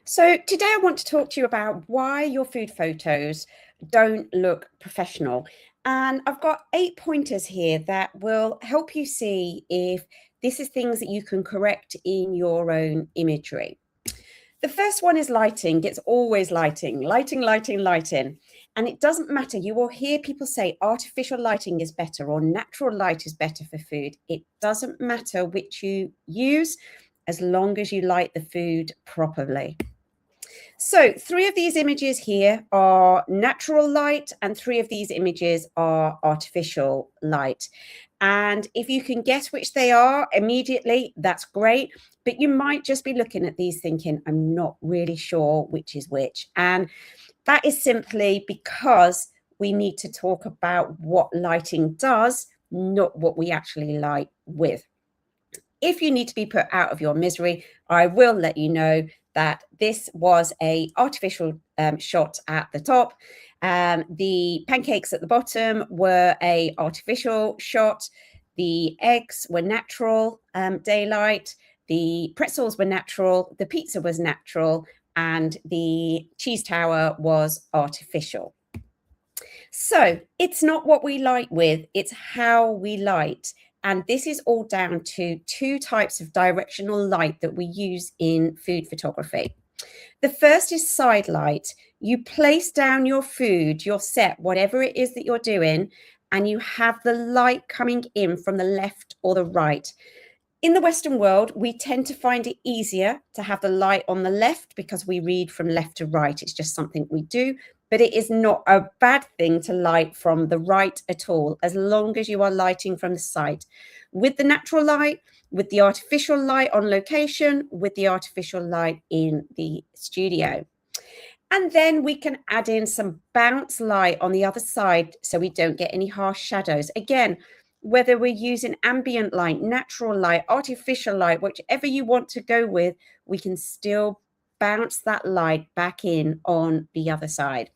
So today I want to talk to you about why your food photos don't look professional. And I've got 8 pointers here that will help you see if this is things that you can correct in your own imagery. The first one is lighting. It's always lighting, lighting, lighting, lighting. And it doesn't matter. You will hear people say artificial lighting is better or natural light is better for food. It doesn't matter which you use as long as you light the food properly. So 3 of these images here are natural light and 3 of these images are artificial light. And if you can guess which they are immediately, that's great. But you might just be looking at these thinking, I'm not really sure which is which. And that is simply because we need to talk about what lighting does, not what we actually light with. If you need to be put out of your misery, I will let you know that this was a artificial shot at the top. The pancakes at the bottom were a artificial shot. The eggs were natural daylight. The pretzels were natural. The pizza was natural. And the cheese tower was artificial. So it's not what we light with, it's how we light. And this is all down to 2 types of directional light that we use in food photography. The first is side light. You place down your food, your set, whatever it is that you're doing, and you have the light coming in from the left or the right. In the Western world, we tend to find it easier to have the light on the left because we read from left to right. It's just something we do, but it is not a bad thing to light from the right at all, as long as you are lighting from the side. With the natural light, with the artificial light on location, with the artificial light in the studio. And then we can add in some bounce light on the other side so we don't get any harsh shadows. Again, whether we're using ambient light, natural light, artificial light, whichever you want to go with, we can still bounce that light back in on the other side.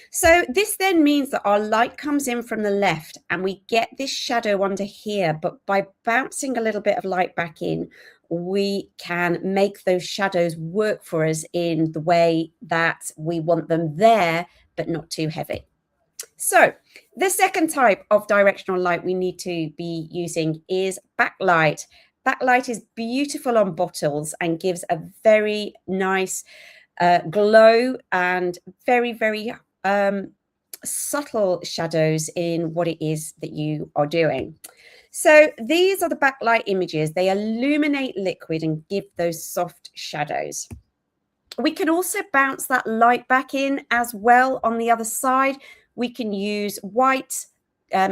So this then means that our light comes in from the left and we get this shadow under here, but by bouncing a little bit of light back in, we can make those shadows work for us in the way that we want them there, but not too heavy. So the second type of directional light we need to be using is backlight. Backlight is beautiful on bottles and gives a very nice glow and very, very subtle shadows in what it is that you are doing. So these are the backlight images. They illuminate liquid and give those soft shadows. We can also bounce that light back in as well on the other side. We can use white,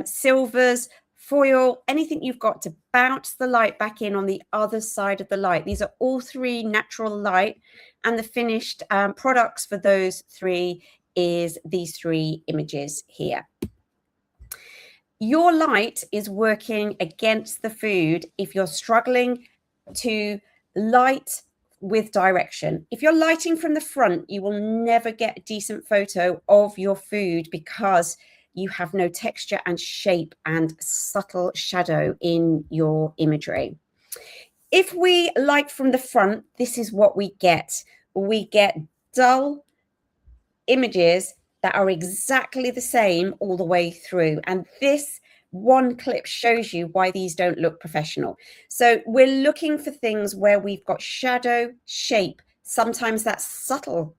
silvers, foil, anything you've got to bounce the light back in on the other side of the light. These are all 3 natural light, and the finished products for those 3 is these 3 images here. Your light is working against the food if you're struggling to light with direction. If you're lighting from the front, you will never get a decent photo of your food because you have no texture and shape and subtle shadow in your imagery. If we light from the front, this is what we get. We get dull images that are exactly the same all the way through. And this one clip shows you why these don't look professional. So we're looking for things where we've got shadow, shape. Sometimes that's subtle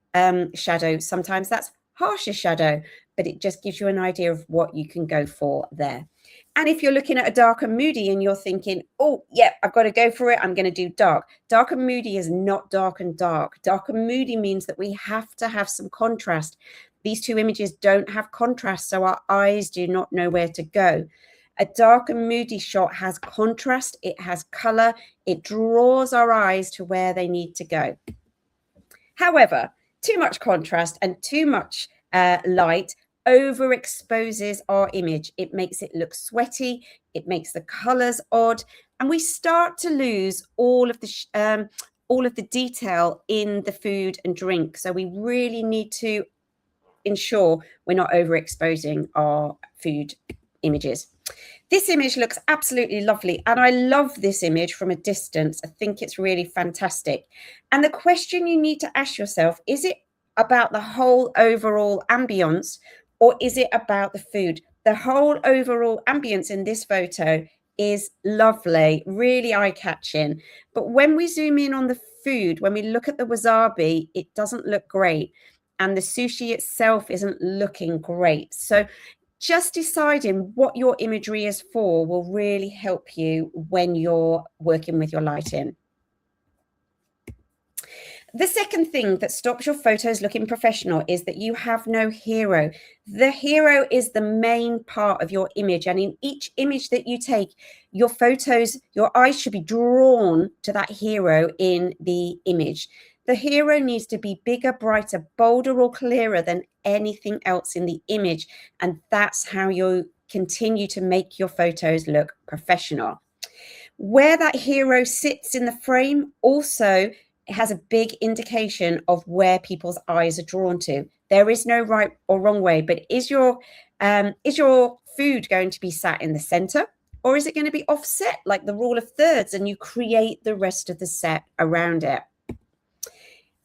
shadow, sometimes that's harsher shadow, but it just gives you an idea of what you can go for there. And if you're looking at a dark and moody and you're thinking, oh, yeah, I've got to go for it, I'm going to do dark. Dark and moody is not dark and dark. Dark and moody means that we have to have some contrast. These 2 images don't have contrast, so our eyes do not know where to go. A dark and moody shot has contrast, it has color, it draws our eyes to where they need to go. However, too much contrast and too much light overexposes our image. It makes it look sweaty, it makes the colors odd, and we start to lose all of the detail in the food and drink. So we really need to ensure we're not overexposing our food images. This image looks absolutely lovely, and I love this image from a distance. I think it's really fantastic. And the question you need to ask yourself, is it about the whole overall ambience, or is it about the food? The whole overall ambience in this photo is lovely, really eye-catching. But when we zoom in on the food, when we look at the wasabi, it doesn't look great. And the sushi itself isn't looking great. So just deciding what your imagery is for will really help you when you're working with your lighting. The second thing that stops your photos looking professional is that you have no hero. The hero is the main part of your image, and in each image that you take, your photos, your eyes should be drawn to that hero in the image. The hero needs to be bigger, brighter, bolder, or clearer than anything else in the image, and that's how you continue to make your photos look professional. Where that hero sits in the frame also has a big indication of where people's eyes are drawn to. There is no right or wrong way, but is your food going to be sat in the center, or is it going to be offset like the rule of thirds and you create the rest of the set around it?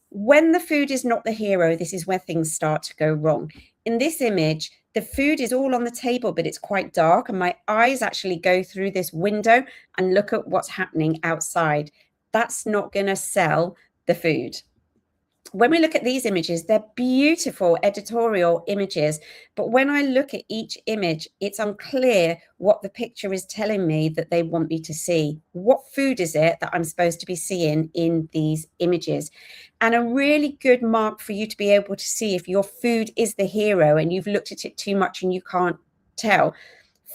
When the food is not the hero, this is where things start to go wrong. In this image, the food is all on the table, but it's quite dark, and my eyes actually go through this window and look at what's happening outside. That's not going to sell the food. When we look at these images, they're beautiful editorial images, but when I look at each image, it's unclear what the picture is telling me that they want me to see. What food is it that I'm supposed to be seeing in these images? And a really good mark for you to be able to see if your food is the hero and you've looked at it too much and you can't tell.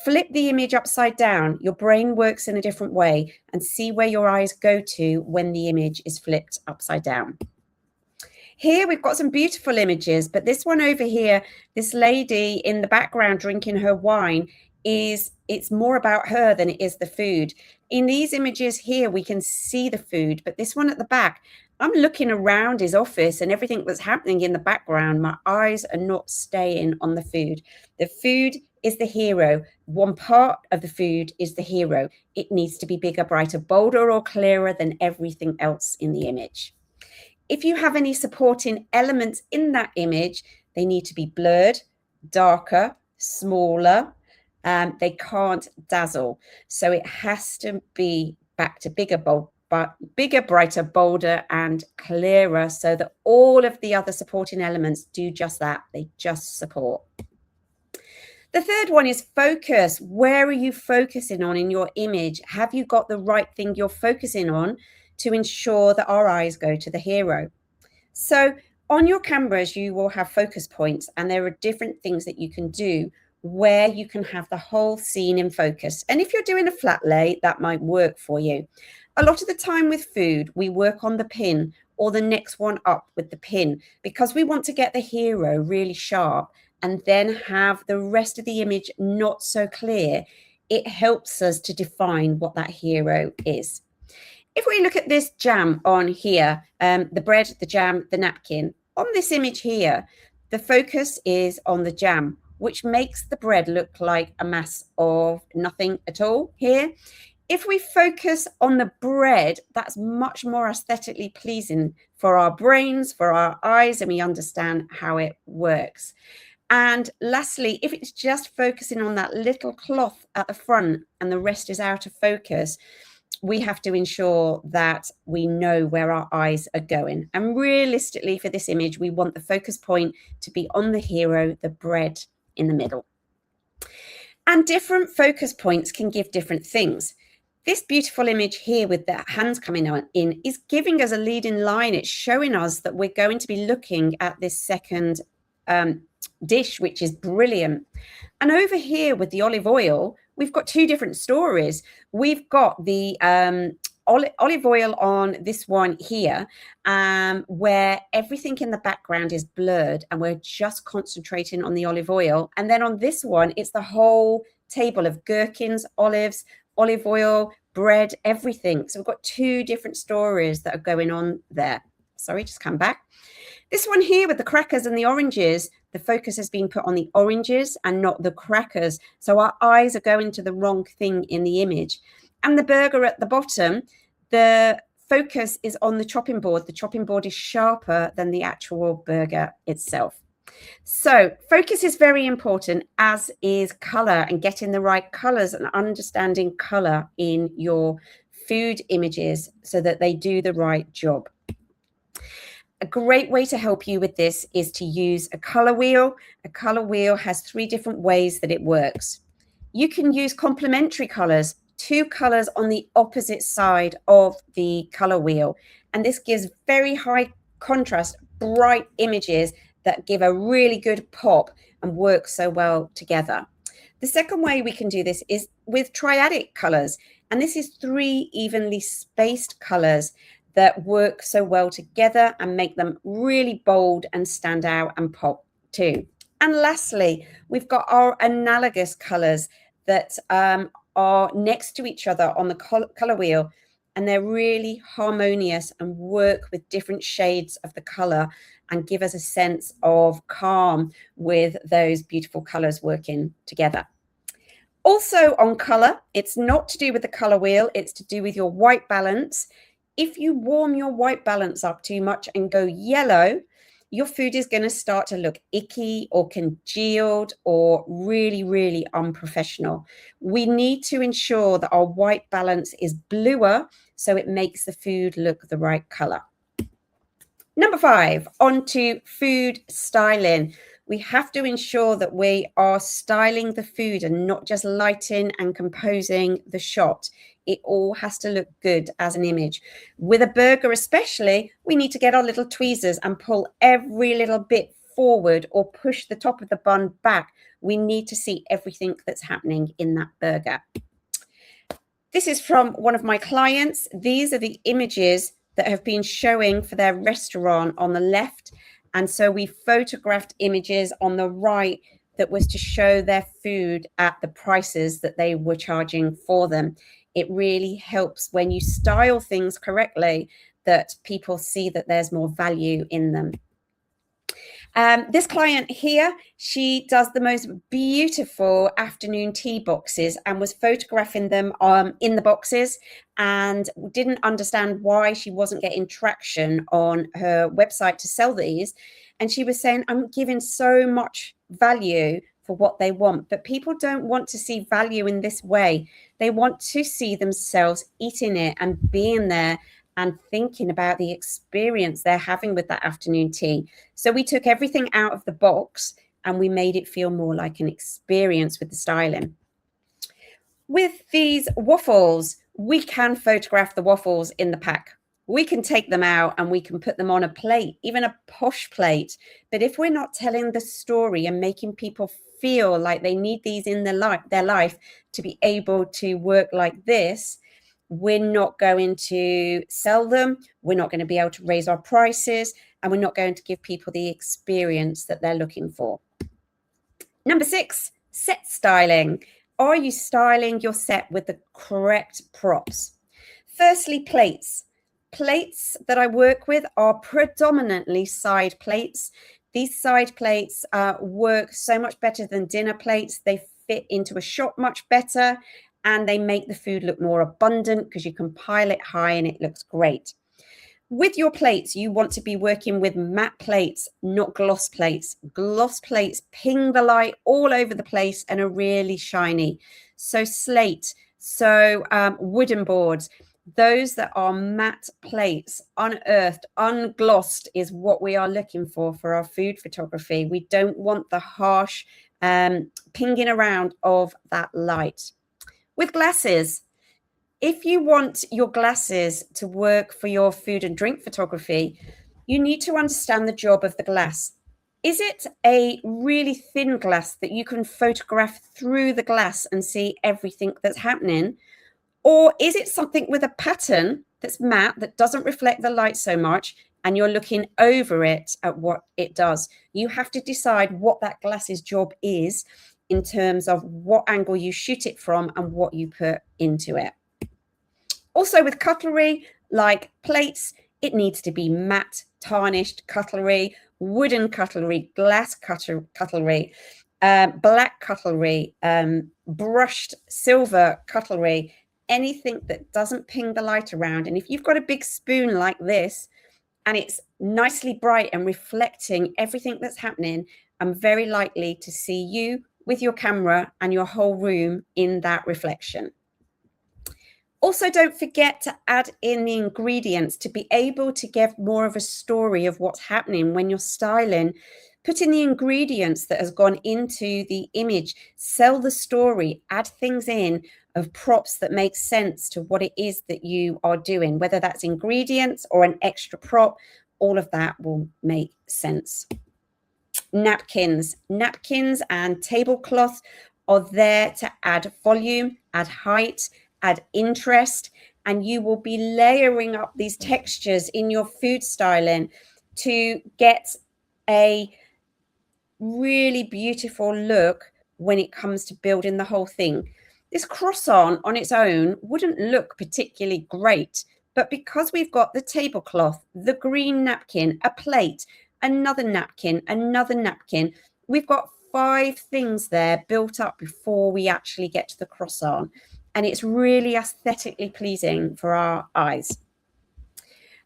Flip the image upside down. Your brain works in a different way, and see where your eyes go to when the image is flipped upside down. Here we've got some beautiful images, but this one over here, this lady in the background drinking her wine, it's more about her than it is the food. In these images here, we can see the food, but this one at the back, I'm looking around his office and everything that's happening in the background. My eyes are not staying on the food. The food is the hero. One part of the food is the hero. It needs to be bigger, brighter, bolder, or clearer than everything else in the image. If you have any supporting elements in that image, they need to be blurred, darker, smaller. They can't dazzle. So it has to be back to bigger, brighter, bolder, and clearer, so that all of the other supporting elements do just that. They just support. The third one is focus. Where are you focusing on in your image? Have you got the right thing you're focusing on to ensure that our eyes go to the hero? So on your cameras, you will have focus points, and there are different things that you can do where you can have the whole scene in focus. And if you're doing a flat lay, that might work for you. A lot of the time with food, we work on the pin or the next one up with the pin, because we want to get the hero really sharp and then have the rest of the image not so clear. It helps us to define what that hero is. If we look at this jam on here, the bread, the jam, the napkin, on this image here, the focus is on the jam, which makes the bread look like a mass of nothing at all here. If we focus on the bread, that's much more aesthetically pleasing for our brains, for our eyes, and we understand how it works. And lastly, if it's just focusing on that little cloth at the front and the rest is out of focus, we have to ensure that we know where our eyes are going. And realistically, for this image, we want the focus point to be on the hero, the bread in the middle. And different focus points can give different things. This beautiful image here with the hands coming in is giving us a leading line. It's showing us that we're going to be looking at this second dish, which is brilliant. And over here with the olive oil, we've got two different stories. We've got the olive oil on this one here, where everything in the background is blurred and we're just concentrating on the olive oil. And then on this one, it's the whole table of gherkins, olives, olive oil, bread, everything. So we've got two different stories that are going on there. Sorry, just come back. This one here with the crackers and the oranges, the focus has been put on the oranges and not the crackers. So our eyes are going to the wrong thing in the image. And the burger at the bottom, the focus is on the chopping board. The chopping board is sharper than the actual burger itself. So focus is very important, as is color, and getting the right colors and understanding color in your food images so that they do the right job. A great way to help you with this is to use a color wheel. A color wheel has 3 different ways that it works. You can use complementary colors, 2 colors on the opposite side of the color wheel. And this gives very high contrast, bright images that give a really good pop and work so well together. The second way we can do this is with triadic colors. And this is 3 evenly spaced colors that work so well together and make them really bold and stand out and pop too. And lastly, we've got our analogous colors that are next to each other on the color wheel, and they're really harmonious and work with different shades of the color and give us a sense of calm with those beautiful colors working together. Also on color, it's not to do with the color wheel, it's to do with your white balance. If you warm your white balance up too much and go yellow, your food is going to start to look icky or congealed or really, really unprofessional. We need to ensure that our white balance is bluer so it makes the food look the right color. Number 5, on to food styling. We have to ensure that we are styling the food and not just lighting and composing the shot. It all has to look good as an image. With a burger especially, we need to get our little tweezers and pull every little bit forward or push the top of the bun back. We need to see everything that's happening in that burger. This is from one of my clients. These are the images that have been showing for their restaurant on the left. And so we photographed images on the right that was to show their food at the prices that they were charging for them. It really helps when you style things correctly that people see that there's more value in them. This client here, she does the most beautiful afternoon tea boxes and was photographing them in the boxes and didn't understand why she wasn't getting traction on her website to sell these. And she was saying, I'm giving so much value for what they want, but people don't want to see value in this way. They want to see themselves eating it and being there and thinking about the experience they're having with that afternoon tea. So we took everything out of the box and we made it feel more like an experience with the styling. With these waffles, we can photograph the waffles in the pack. We can take them out and we can put them on a plate, even a posh plate. But if we're not telling the story and making people feel like they need these in their life to be able to work like this, we're not going to sell them. We're not going to be able to raise our prices, and we're not going to give people the experience that they're looking for. Number 6, set styling. Are you styling your set with the correct props? Firstly, plates. Plates that I work with are predominantly side plates. These side plates work so much better than dinner plates. They fit into a shot much better, and they make the food look more abundant because you can pile it high and it looks great. With your plates, you want to be working with matte plates, not gloss plates. Gloss plates ping the light all over the place and are really shiny. So slate, so wooden boards, those that are matte plates, unearthed, unglossed is what we are looking for our food photography. We don't want the harsh pinging around of that light. With glasses, if you want your glasses to work for your food and drink photography, you need to understand the job of the glass. Is it a really thin glass that you can photograph through the glass and see everything that's happening? Or is it something with a pattern that's matte, that doesn't reflect the light so much, and you're looking over it at what it does? You have to decide what that glass's job is in terms of what angle you shoot it from and what you put into it. Also with cutlery, like plates, It needs to be matte, tarnished cutlery, wooden cutlery, glass cutlery, black cutlery, brushed silver cutlery, anything that doesn't ping the light around. And if you've got a big spoon like this and it's nicely bright and reflecting everything that's happening, I'm very likely to see you with your camera and your whole room in that reflection. Also, don't forget to add in the ingredients to be able to give more of a story of what's happening when you're styling. Put in the ingredients that has gone into the image, sell the story, add things in of props that make sense to what it is that you are doing, whether that's ingredients or an extra prop, all of that will make sense. Napkins and tablecloths are there to add volume, add height, add interest, and you will be layering up these textures in your food styling to get a really beautiful look when it comes to building the whole thing. This croissant on its own wouldn't look particularly great, but because we've got the tablecloth, the green napkin, a plate, another napkin, we've got 5 things there built up before we actually get to the croissant. And it's really aesthetically pleasing for our eyes.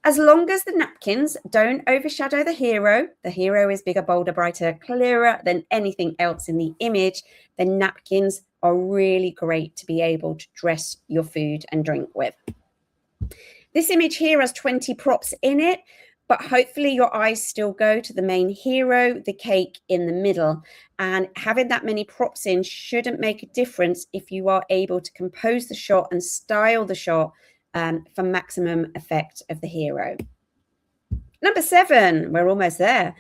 As long as the napkins don't overshadow the hero is bigger, bolder, brighter, clearer than anything else in the image, the napkins are really great to be able to dress your food and drink with. This image here has 20 props in it, but hopefully your eyes still go to the main hero, the cake in the middle. And having that many props in shouldn't make a difference if you are able to compose the shot and style the shot for maximum effect of the hero. Number 7, we're almost there.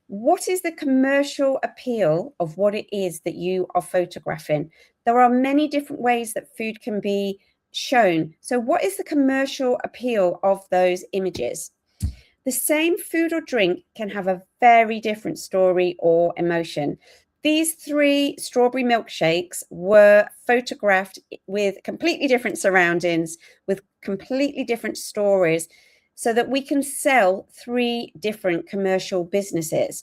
What is the commercial appeal of what it is that you are photographing? There are many different ways that food can be shown. So what is the commercial appeal of those images? The same food or drink can have a very different story or emotion. These 3 strawberry milkshakes were photographed with completely different surroundings, with completely different stories, so that we can sell 3 different commercial businesses.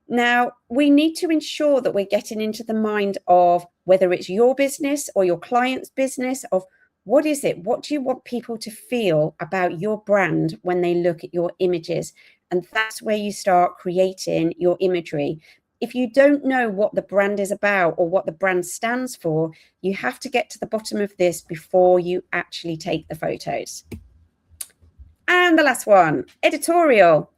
Now, we need to ensure that we're getting into the mind of whether it's your business or your client's business, of what is it? What do you want people to feel about your brand when they look at your images? And that's where you start creating your imagery. If you don't know what the brand is about or what the brand stands for, you have to get to the bottom of this before you actually take the photos. And the last one, editorial.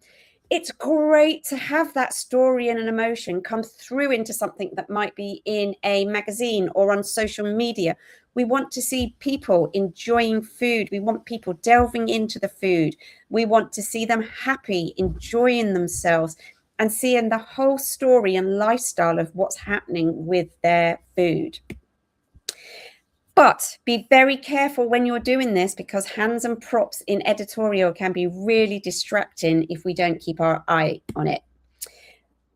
It's great to have that story and an emotion come through into something that might be in a magazine or on social media. We want to see people enjoying food. We want people delving into the food. We want to see them happy, enjoying themselves, and seeing the whole story and lifestyle of what's happening with their food. But be very careful when you're doing this, because hands and props in editorial can be really distracting if we don't keep our eye on it.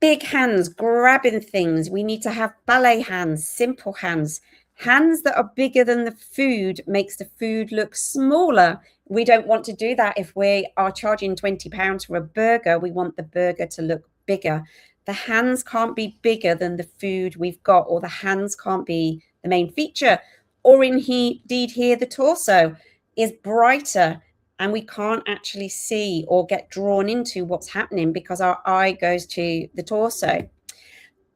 Big hands grabbing things. We need to have ballet hands, simple hands. Hands that are bigger than the food makes the food look smaller. We don't want to do that if we are charging £20 for a burger. We want the burger to look bigger. The hands can't be bigger than the food we've got, or the hands can't be the main feature. Or indeed here, the torso is brighter and we can't actually see or get drawn into what's happening because our eye goes to the torso.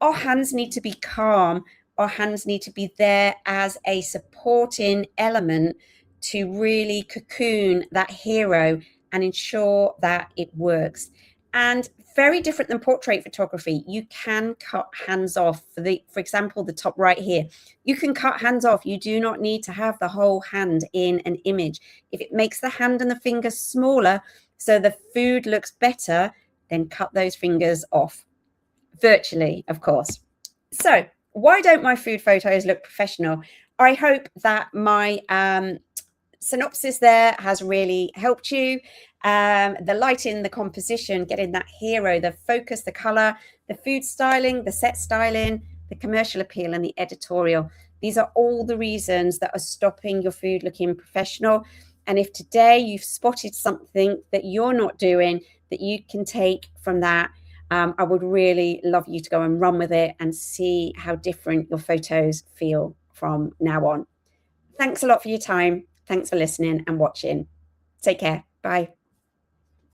Our hands need to be calm. Our hands need to be there as a supporting element to really cocoon that hero and ensure that it works. And very different than portrait photography, you can cut hands off. For example, the top right here, you can cut hands off. You do not need to have the whole hand in an image. If it makes the hand and the fingers smaller so the food looks better, then cut those fingers off. Virtually, of course. So why don't my food photos look professional? I hope that my synopsis there has really helped you. The lighting, the composition, getting that hero, the focus, the color, the food styling, the set styling, the commercial appeal, and the editorial. These are all the reasons that are stopping your food looking professional. And if today you've spotted something that you're not doing that you can take from that, I would really love you to go and run with it and see how different your photos feel from now on. Thanks a lot for your time. Thanks for listening and watching. Take care. Bye.